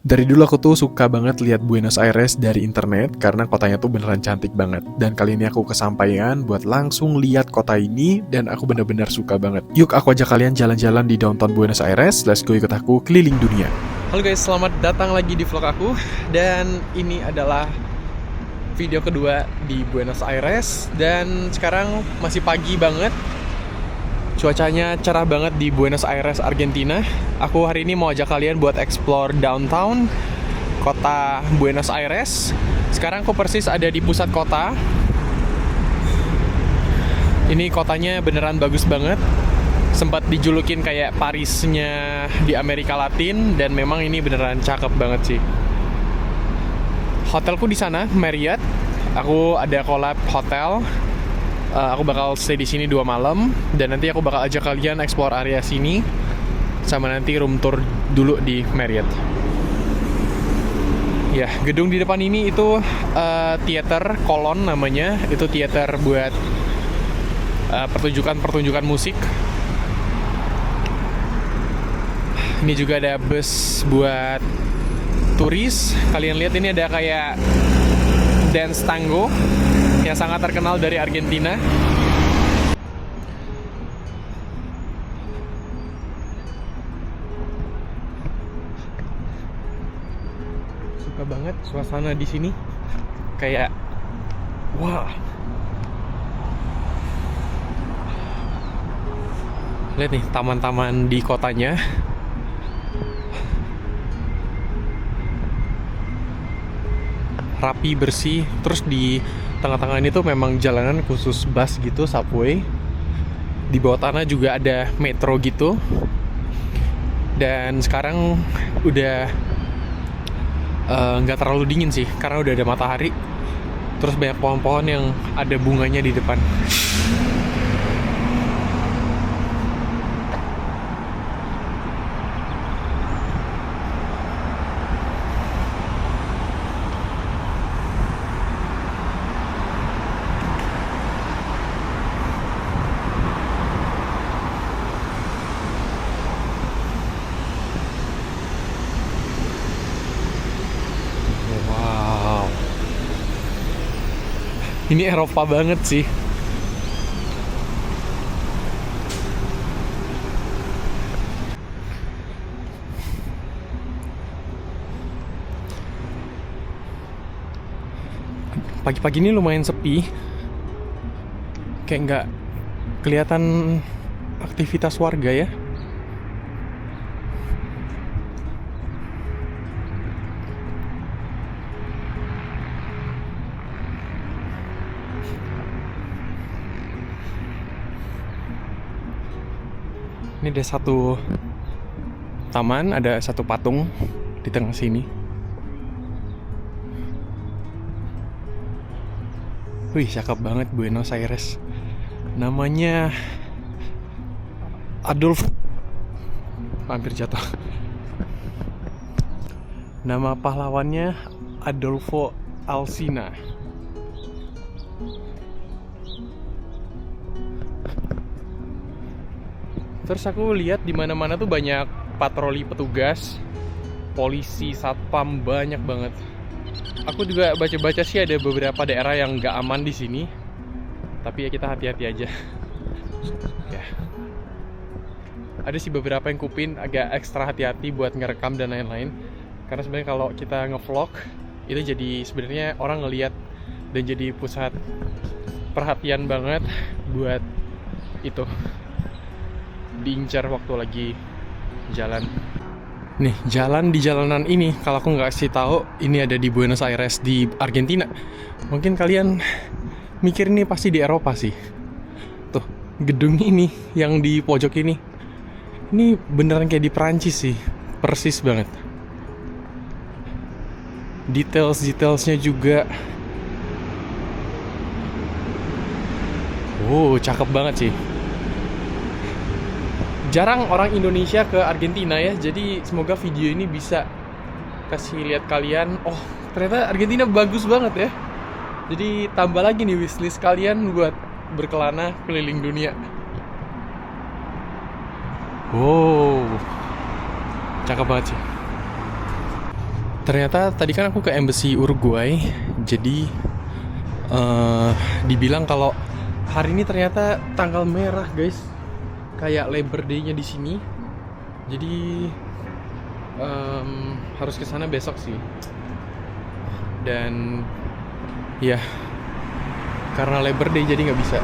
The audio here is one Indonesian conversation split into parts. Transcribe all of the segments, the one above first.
Dari dulu aku tuh suka banget lihat Buenos Aires dari internet karena kotanya tuh beneran cantik banget. Dan kali ini aku kesampaian buat langsung lihat kota ini dan aku bener-bener suka banget. Yuk aku ajak kalian jalan-jalan di downtown Buenos Aires, let's go ikut aku keliling dunia. Halo guys, selamat datang lagi di vlog aku. Dan ini adalah video kedua di Buenos Aires. Dan sekarang masih pagi banget. Cuacanya cerah banget di Buenos Aires, Argentina. Aku hari ini mau ajak kalian buat explore downtown kota Buenos Aires. Sekarang aku persis ada di pusat kota. Ini kotanya beneran bagus banget. Sempat dijulukin kayak Parisnya di Amerika Latin, dan memang ini beneran cakep banget sih. Hotelku di sana, Marriott. Aku ada collab hotel. Aku bakal stay di sini 2 malam, dan nanti aku bakal ajak kalian explore area sini sama nanti room tour dulu di Marriott. Ya, gedung di depan ini itu Theater Colón namanya. Itu theater buat pertunjukan musik. Ini juga ada bus buat turis. Kalian lihat ini ada kayak dance tango yang sangat terkenal dari Argentina. Suka banget suasana di sini. Kayak wah. Lihat nih taman-taman di kotanya. Rapi, bersih. Terus di tengah-tengah ini tuh memang jalanan khusus bus gitu, subway. Di bawah tanah juga ada metro gitu. Dan sekarang udah nggak terlalu dingin sih, karena udah ada matahari. Terus banyak pohon-pohon yang ada bunganya di depan. Ini Eropa banget sih. Pagi-pagi ini lumayan sepi. Kayak nggak kelihatan aktivitas warga ya. Ini ada satu taman, ada satu patung di tengah sini. Wih, cakep banget Buenos Aires. Namanya Adolfo. Hampir jatuh. Nama pahlawannya Adolfo Alsina. Terus aku lihat di mana-mana tuh banyak patroli petugas, polisi, satpam, banyak banget. Aku juga baca-baca sih ada beberapa daerah yang nggak aman di sini. Tapi ya kita hati-hati aja. Ya. Ada sih beberapa yang kupin agak ekstra hati-hati buat ngerekam dan lain-lain. Karena sebenarnya kalau kita ngevlog itu jadi sebenarnya orang ngelihat dan jadi pusat perhatian banget buat itu. Diincar waktu lagi jalan. Nih, jalan di jalanan ini kalau aku nggak kasih tahu ini ada di Buenos Aires di Argentina, mungkin kalian mikir ini pasti di Eropa sih. Tuh, gedung ini yang di pojok ini beneran kayak di Perancis sih, persis banget. Detailsnya juga. Cakep banget sih. Jarang orang Indonesia ke Argentina ya, jadi semoga video ini bisa kasih lihat kalian, oh ternyata Argentina bagus banget ya. Jadi tambah lagi nih wishlist kalian buat berkelana keliling dunia. Wow, cakep banget sih. Ternyata tadi kan aku ke Embassy Uruguay, jadi dibilang kalau hari ini ternyata tanggal merah guys, kayak Labor Day-nya di sini. Jadi harus ke sana besok sih. Dan ya karena Labor Day jadi nggak bisa.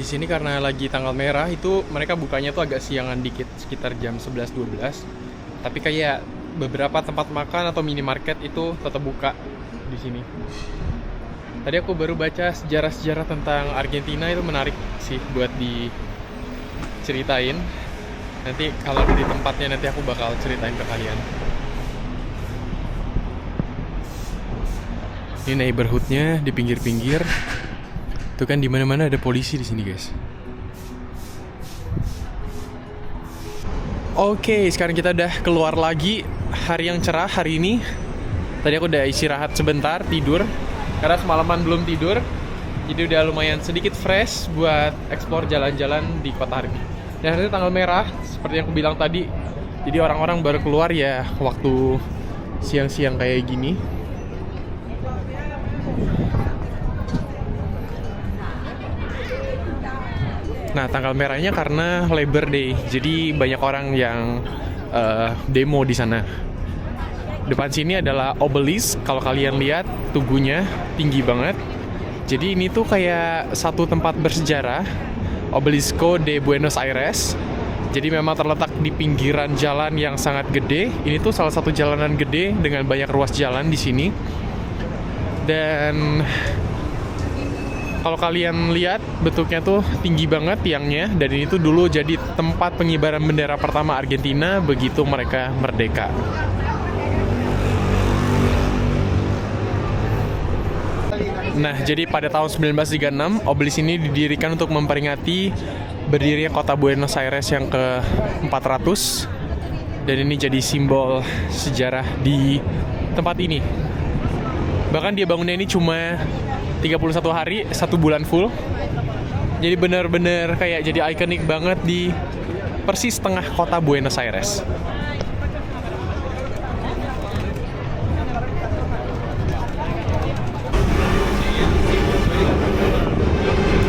Di sini karena lagi tanggal merah itu mereka bukanya tuh agak siangan dikit, sekitar jam 11-12. Tapi kayak beberapa tempat makan atau minimarket itu tetap buka di sini. Tadi aku baru baca sejarah-sejarah tentang Argentina, itu menarik sih buat diceritain. Nanti kalau di tempatnya nanti aku bakal ceritain ke kalian. Ini neighborhoodnya di pinggir-pinggir. Tuh kan di mana-mana ada polisi di sini, guys. Oke, sekarang kita udah keluar lagi. Hari yang cerah hari ini. Tadi aku udah istirahat sebentar, tidur. Karena semalaman belum tidur. Jadi udah lumayan sedikit fresh buat explore jalan-jalan di kota hari ini. Dan hari ini tanggal merah, seperti yang aku bilang tadi. Jadi orang-orang baru keluar ya waktu siang-siang kayak gini. Nah, tanggal merahnya karena Labor Day, jadi banyak orang yang demo di sana. Depan sini adalah obelisk, kalau kalian lihat tugunya tinggi banget. Jadi ini tuh kayak satu tempat bersejarah, Obelisco de Buenos Aires. Jadi memang terletak di pinggiran jalan yang sangat gede. Ini tuh salah satu jalanan gede dengan banyak ruas jalan di sini. Dan kalau kalian lihat bentuknya tuh tinggi banget tiangnya, dan ini tuh dulu jadi tempat pengibaran bendera pertama Argentina begitu mereka merdeka. Nah, jadi pada tahun 1936 obelisk ini didirikan untuk memperingati berdirinya kota Buenos Aires yang ke-400, dan ini jadi simbol sejarah di tempat ini. Bahkan dia bangunnya ini cuma 31 hari, 1 bulan full. Jadi bener-bener kayak jadi ikonik banget di persis tengah kota Buenos Aires.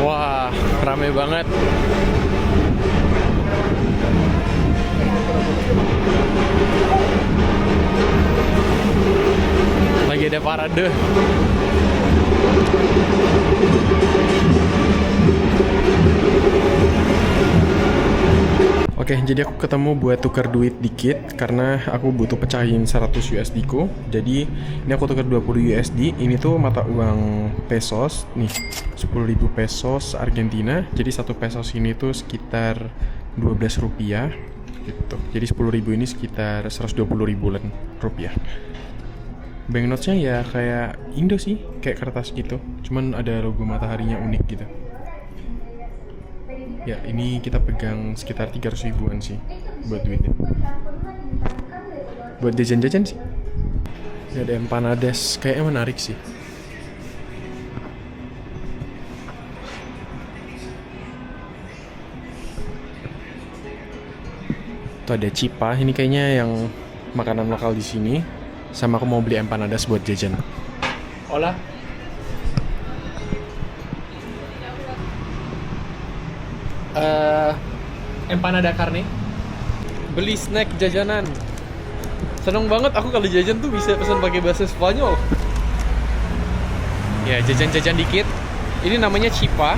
Wah, rame banget. Lagi ada parade. Oke, jadi aku ketemu buat tukar duit dikit karena aku butuh pecahin 100 USD ku. Jadi ini aku tukar 20 USD. Ini tuh mata uang pesos nih, 10.000 pesos Argentina. Jadi 1 pesos ini tuh sekitar 12 rupiah gitu. Jadi 10.000 ini sekitar 120.000 rupiah. Banknotesnya ya kayak Indo sih, kayak kertas gitu. Cuman ada logo mataharinya unik gitu. Ya, ini kita pegang sekitar 300 ribuan sih buat duitnya. Buat jajan-jajan sih. Ini ada empanadas, kayaknya menarik sih. Tuh ada cipa, ini kayaknya yang makanan lokal di sini. Sama aku mau beli empanadas buat jajan. Hola. Empanada carne. Beli snack jajanan. Seneng banget aku kalau jajan tuh bisa pesan pakai bahasa Spanyol. Ya, jajan-jajan dikit. Ini namanya cipa.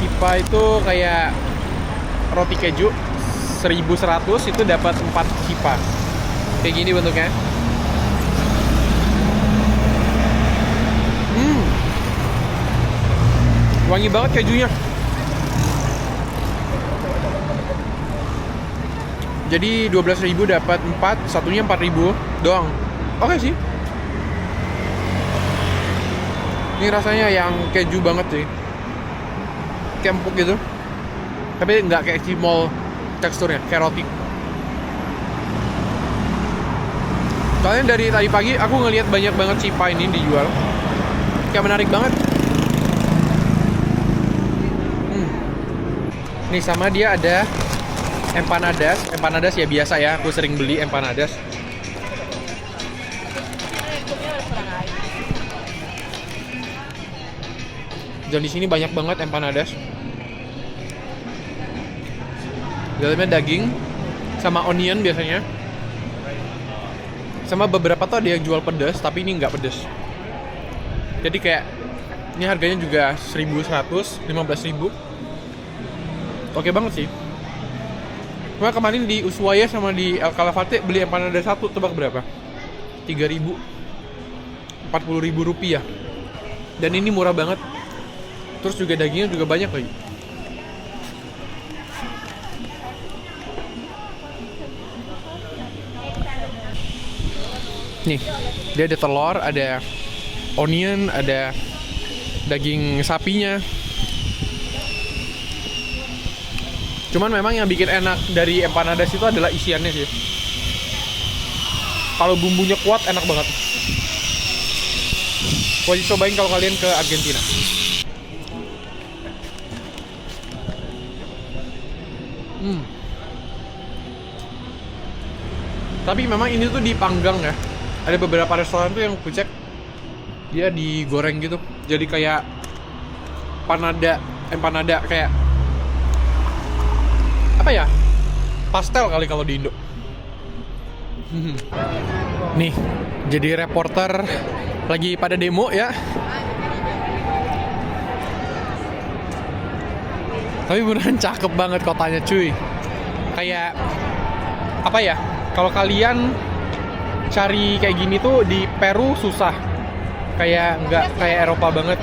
Cipa itu kayak roti keju 1.100 itu dapat 4 cipa. Kayak gini bentuknya. Wangi banget kejunya. Jadi 12.000 dapat 4, satunya 4.000 doang. Oke sih. Ini rasanya yang keju banget sih. Kayak empuk gitu. Tapi nggak kayak cimol teksturnya, kayak roti. Soalnya dari tadi pagi aku ngelihat banyak banget cipa ini dijual. Kayak menarik banget. Nih sama dia ada empanadas. Empanadas ya biasa ya, aku sering beli empanadas. Dan di sini banyak banget empanadas. Dalamnya daging sama onion biasanya. Sama beberapa tuh ada yang jual pedas, tapi ini nggak pedas. Jadi kayak ini harganya juga 1.100, 15.000. Oke banget sih. Cuma kemarin di Ushuaia sama di El Calafate beli empanadas satu, tebak berapa? 3.000, 40.000 rupiah. Dan ini murah banget. Terus juga dagingnya juga banyak lagi. Nih, dia ada telur, ada onion, ada daging sapinya. Cuman memang yang bikin enak dari empanadas itu adalah isiannya sih. Kalau bumbunya kuat, enak banget. Wajib cobain kalau kalian ke Argentina. Tapi memang ini tuh dipanggang ya. Ada beberapa restoran tuh yang aku cek dia digoreng gitu. Jadi kayak empanada kayak apa ya? Pastel kali kalau di Indo. Nih, jadi reporter lagi pada demo ya. Tapi beneran cakep banget kotanya cuy. Kayak apa ya? Kalau kalian cari kayak gini tuh di Peru susah. Kayak nggak kayak Eropa banget.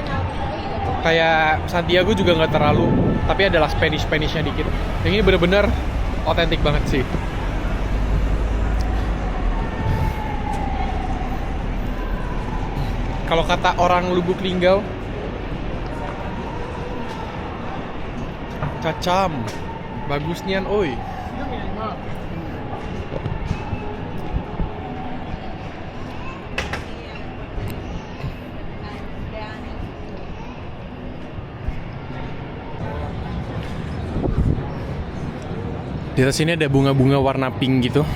Kayak Santiago juga nggak terlalu. Tapi adalah Spanish-nya dikit. Yang ini bener-bener otentik banget sih. Kalau kata orang Lubuk Linggau, cacam, bagus nian oi. Di atas sini ada bunga-bunga warna pink gitu.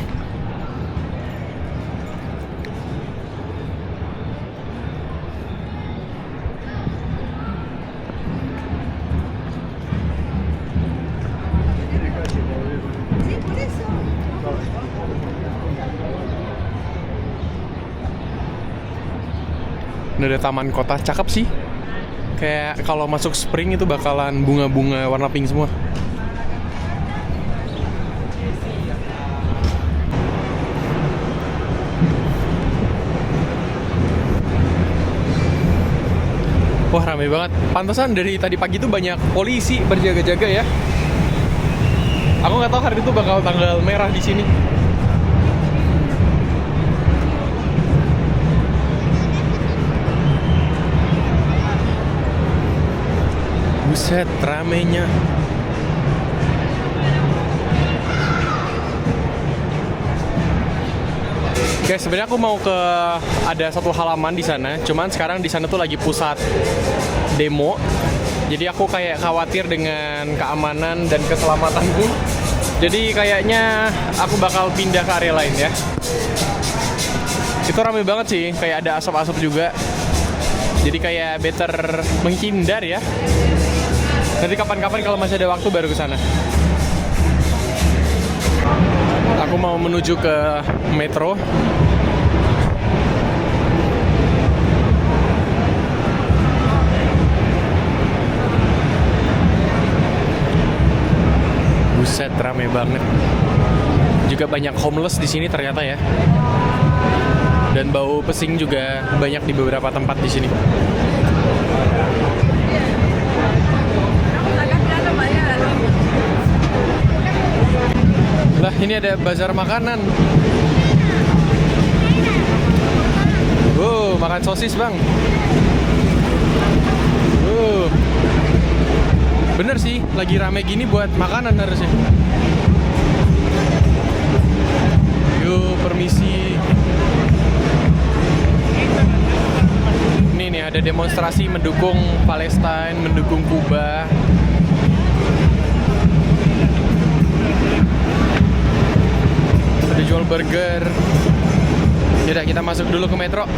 Ini ada taman kota, cakep sih. Kayak kalau masuk spring itu bakalan bunga-bunga warna pink semua. Wah, ramai banget. Pantesan dari tadi pagi tuh banyak polisi berjaga-jaga ya. Aku nggak tahu hari itu bakal tanggal merah di sini. Buset, ramenya. Oke, sebenarnya aku mau ke ada satu halaman di sana. Cuman sekarang di sana tuh lagi pusat demo. Jadi aku kayak khawatir dengan keamanan dan keselamatanku. Jadi kayaknya aku bakal pindah ke area lain ya. Itu ramai banget sih, kayak ada asap-asap juga. Jadi kayak better menghindar ya. Nanti kapan-kapan kalau masih ada waktu baru ke sana. Aku mau menuju ke metro. Buset, rame banget. Juga banyak homeless di sini ternyata ya. Dan bau pesing juga banyak di beberapa tempat di sini. Lah, ini ada bazar makanan. Makan sosis bang. Bener sih, lagi rame gini buat makanan harusnya. Yuk, permisi. ada demonstrasi mendukung Palestina, mendukung Kuba. Ada jual burger. Yaudah, kita masuk dulu ke metro.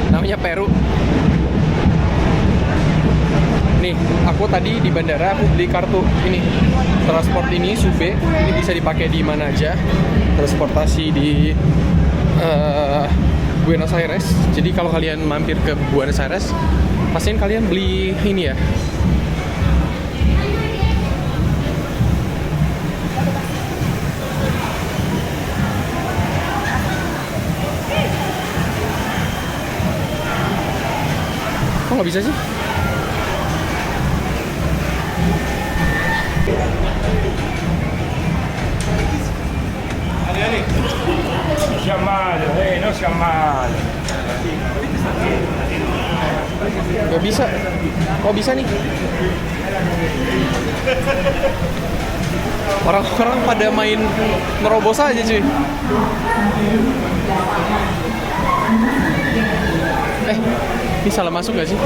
Namanya Peru. Nih, aku tadi di bandara aku beli kartu ini. Transport ini Sube, ini bisa dipakai di mana aja. Transportasi di Buenos Aires. Jadi kalau kalian mampir ke Buenos Aires, pastiin kalian beli ini ya. Kok nggak bisa sih? No seas malo. Gak bisa. Kok bisa nih? Orang-orang pada main nerobos aja cuy. Ini salah masuk gak sih?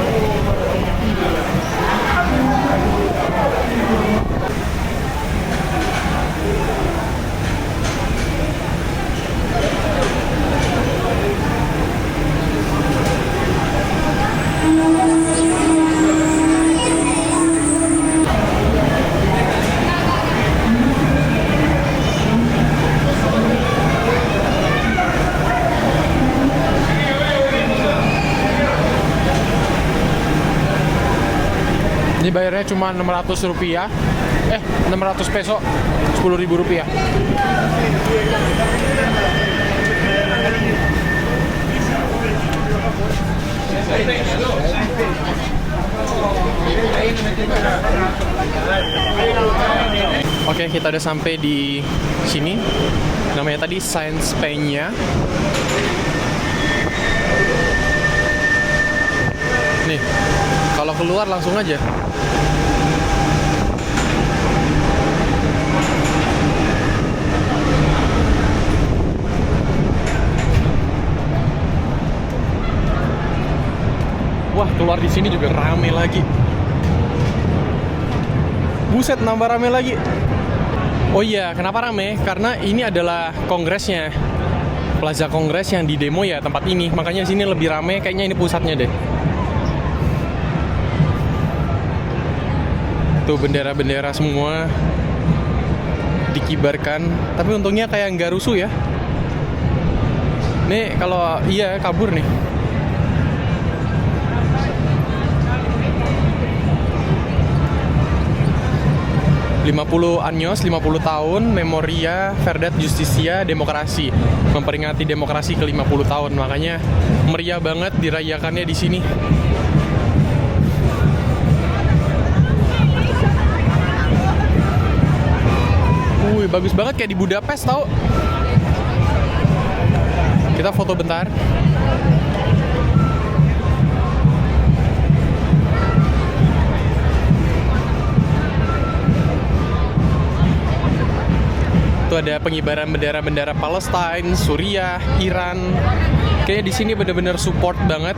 Ini bayarnya cuma 600 rupiah. 600 peso, 10.000 rupiah. Oke, kita udah sampai di sini. Namanya tadi Science Peña. Nih, kalau keluar langsung aja. Wah, keluar di sini juga rame lagi. Buset, nambah rame lagi. Oh iya, kenapa rame? Karena ini adalah kongresnya. Plaza Kongres yang di demo ya tempat ini. Makanya di sini lebih rame, kayaknya ini pusatnya deh. Tuh bendera-bendera semua dikibarkan. Tapi untungnya kayak nggak rusuh ya. Nih kalau iya kabur nih. 50 años, 50 tahun, Memoria Verdad Justicia Demokrasi, memperingati demokrasi ke 50 tahun. Makanya meriah banget dirayakannya di sini. Wih, bagus banget kayak di Budapest tau. Kita foto bentar. Tuh ada pengibaran bendera-bendera Palestina, Suriah, Iran. Kayaknya di sini benar-benar support banget,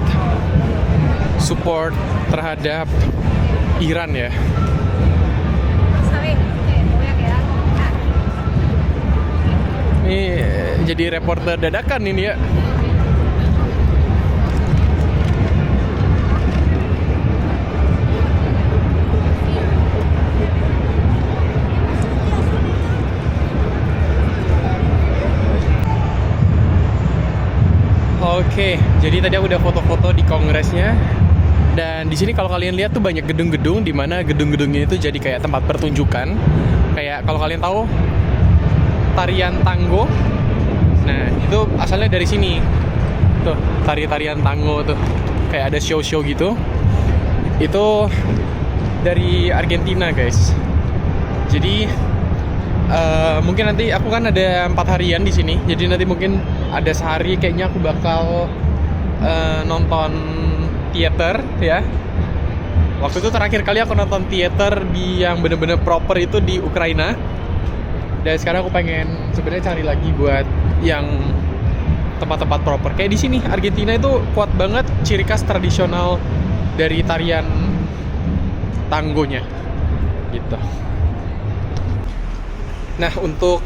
support terhadap Iran ya. Ini jadi reporter dadakan ini ya. Oke, jadi tadi aku udah foto-foto di kongresnya. Dan di sini kalau kalian lihat tuh banyak gedung-gedung, di mana gedung-gedungnya itu jadi kayak tempat pertunjukan. Kayak kalau kalian tahu tarian tango. Nah, itu asalnya dari sini. Tuh, tarian tango tuh. Kayak ada show-show gitu. Itu dari Argentina, guys. Jadi mungkin nanti aku kan ada 4 harian di sini. Jadi nanti mungkin ada sehari kayaknya aku bakal nonton teater ya. Waktu itu terakhir kali aku nonton teater di yang bener-bener proper itu di Ukraina. Dan sekarang aku pengen sebenarnya cari lagi buat yang tempat-tempat proper. Kayak di sini Argentina itu kuat banget ciri khas tradisional dari tarian tangonya gitu. Nah, untuk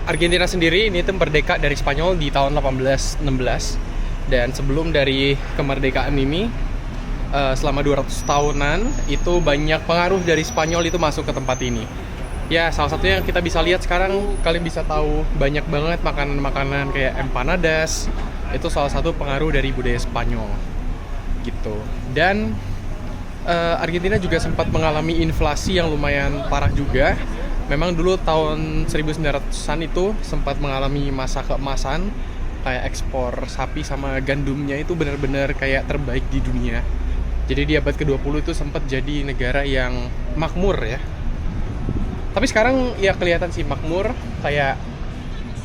Argentina sendiri ini tuh merdeka dari Spanyol di tahun 1816, dan sebelum dari kemerdekaan ini selama 200 tahunan itu banyak pengaruh dari Spanyol itu masuk ke tempat ini. Ya, salah satunya yang kita bisa lihat sekarang, kalian bisa tahu banyak banget makanan-makanan kayak empanadas. Itu salah satu pengaruh dari budaya Spanyol gitu. Dan Argentina juga sempat mengalami inflasi yang lumayan parah juga. Memang dulu tahun 1900-an itu sempat mengalami masa keemasan, kayak ekspor sapi sama gandumnya itu benar-benar kayak terbaik di dunia. Jadi di abad ke-20 itu sempat jadi negara yang makmur ya. Tapi sekarang ya kelihatan sih makmur, kayak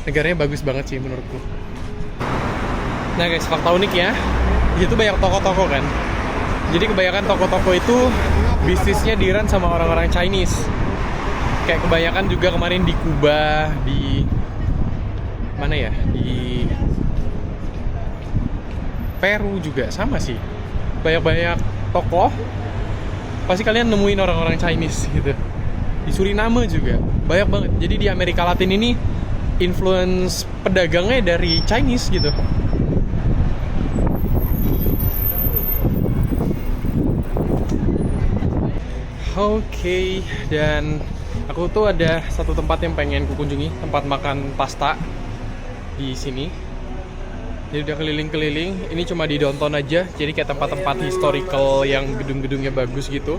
negaranya bagus banget sih menurutku. Nah guys, fakta uniknya, di situ banyak toko-toko kan. Jadi kebanyakan toko-toko itu bisnisnya di-run sama orang-orang Chinese. Kayak kebanyakan juga kemarin di Kuba, di mana ya, di Peru juga sama sih. Banyak-banyak toko, pasti kalian nemuin orang-orang Chinese gitu. Di Suriname juga banyak banget. Jadi di Amerika Latin ini influence pedagangnya dari Chinese gitu. Oke, dan aku tuh ada satu tempat yang pengen kukunjungi, tempat makan pasta di sini. Jadi udah keliling-keliling, ini cuma di downtown aja, jadi kayak tempat-tempat historical yang gedung-gedungnya bagus gitu.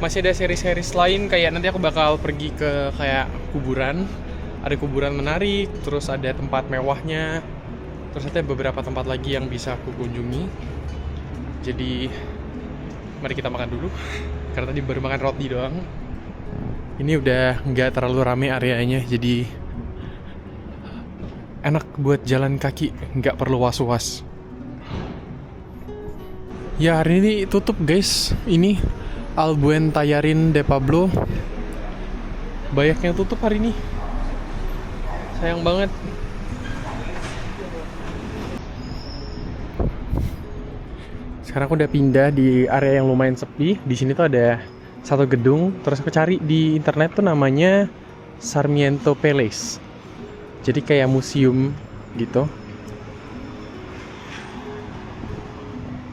Masih ada seri-series lain, kayak nanti aku bakal pergi ke kayak kuburan. Ada kuburan menarik, terus ada tempat mewahnya, terus ada beberapa tempat lagi yang bisa aku kunjungi. Jadi mari kita makan dulu, karena tadi baru makan roti doang. Ini udah nggak terlalu rame areanya, jadi enak buat jalan kaki, nggak perlu was-was. Ya hari ini tutup guys, ini Al Buen Tallarín de Pablo. Banyak yang tutup hari ini, sayang banget. Sekarang aku udah pindah di area yang lumayan sepi. Di sini tuh ada satu gedung, terus aku cari di internet tuh namanya Sarmiento Palace. Jadi kayak museum gitu.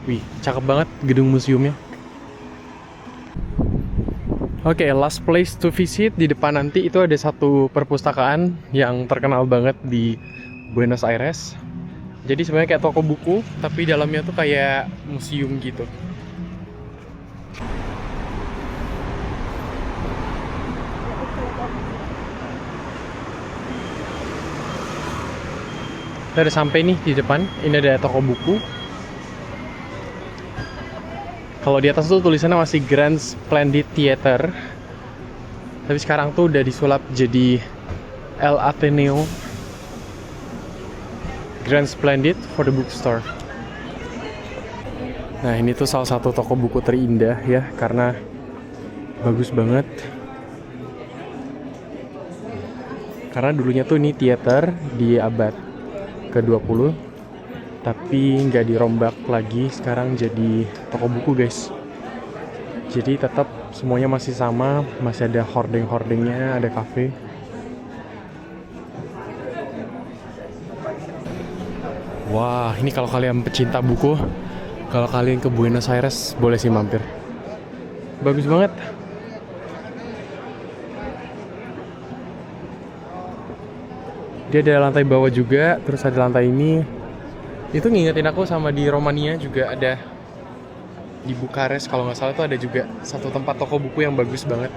Wih, cakep banget gedung museumnya. Oke, last place to visit, di depan nanti itu ada satu perpustakaan yang terkenal banget di Buenos Aires. Jadi sebenarnya kayak toko buku, tapi dalamnya tuh kayak museum gitu. Kita udah sampai nih di depan. Ini ada toko buku. Kalau di atas tuh tulisannya masih Grand Splendid Theater, tapi sekarang tuh udah disulap jadi El Ateneo Grand Splendid for the Bookstore. Nah ini tuh salah satu toko buku terindah ya, karena bagus banget. Karena dulunya tuh ini teater di abad ke-20, tapi nggak dirombak lagi, sekarang jadi toko buku guys. Jadi tetap semuanya masih sama, masih ada hordeng-hordengnya, ada kafe. Wah, ini kalau kalian pecinta buku, kalau kalian ke Buenos Aires boleh sih mampir. Bagus banget. Dia ada lantai bawah juga, terus ada lantai ini. Itu ngingetin aku sama di Romania juga ada, di Bukares kalau nggak salah tuh ada juga satu tempat toko buku yang bagus banget.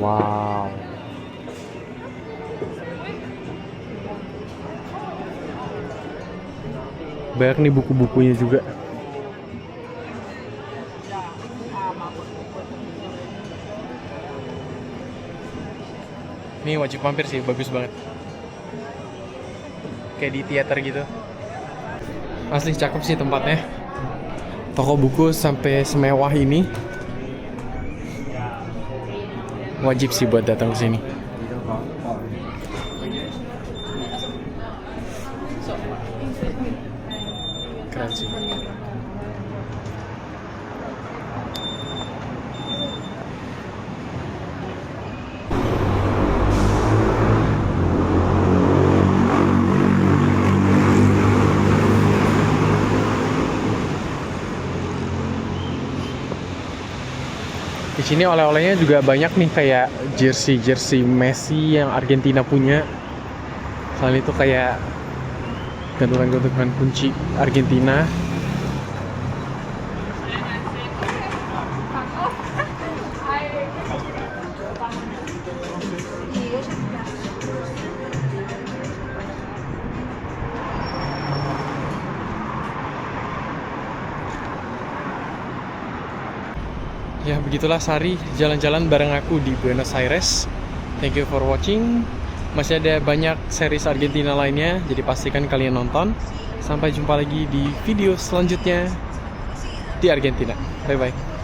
Wow. Banyak nih buku-bukunya juga. Ini wajib mampir sih, bagus banget. Kayak di teater gitu. Asli cakep sih tempatnya. Toko buku sampai semewah ini. Wajib sih buat datang ke sini. Keren sih. Di sini oleh-olehnya juga banyak nih, kayak jersey Messi yang Argentina punya. Selain itu kayak gantungan kunci Argentina. Ya begitulah Sari jalan-jalan bareng aku di Buenos Aires. Thank you for watching. Masih ada banyak series Argentina lainnya, jadi pastikan kalian nonton. Sampai jumpa lagi di video selanjutnya di Argentina. Bye bye.